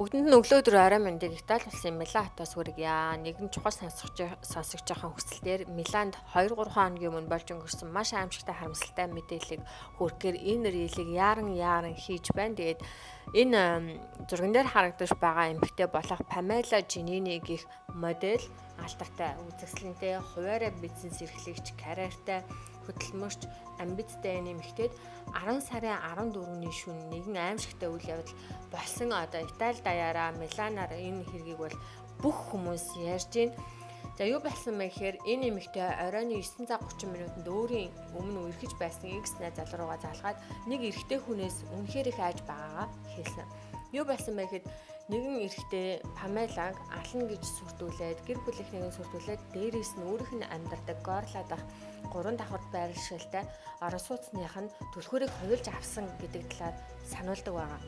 Бүгдэнд нь өглөө орой мэндийг Итали улсын Милан хотоос хүргье. Нэгэн чухал сонсогчийн хүсэлтээр Миланд 2-3 хоногийн өмнө болж өнгөрсөн маш аимшигтай харамсалтай мэдээллийг хүргэхээр энэ рилийг яаран хийж байна. Тэгээд энэ зурган дээр харагдаж байгаа эмэгтэй болох Памела Женини гэх модель алдартай үзэсгэлэнтэй, хуваарай бизнес эрхлэгч, карьертай, хөдөлмөрч, амбицтай нэмэгтээд 10 сарын 14-ний шөнө нэгэн аимшигтай үйл явдал болсон. Одоо Итали даяараа Миланаар энэ хэргийг бол бүх хүмүүс ярьж байна. За юу болсон бэ гэхээр энэ эмэгтэй оройн 9 цаг 30 минутанд өөрийн өмнө үргэж байсан X найз залуу руугаа залгаад нэг эрэгтэй хүнээс үнэхээр их айж байгаагаа хэлсэн. Юу болсон бэ гэхэд нэгэн эрэгтэй Памелаг ална гэж сүрдүүлээд гэр бүлийнхнийг сүрдүүлээд дээрээс нь өөрийнх нь амьдардаг Горлаа дах 3 давхар байршилтай орон сууцных нь түлхүүрийг хувилж авсан гэдэг талаар сануулдаг байгаа.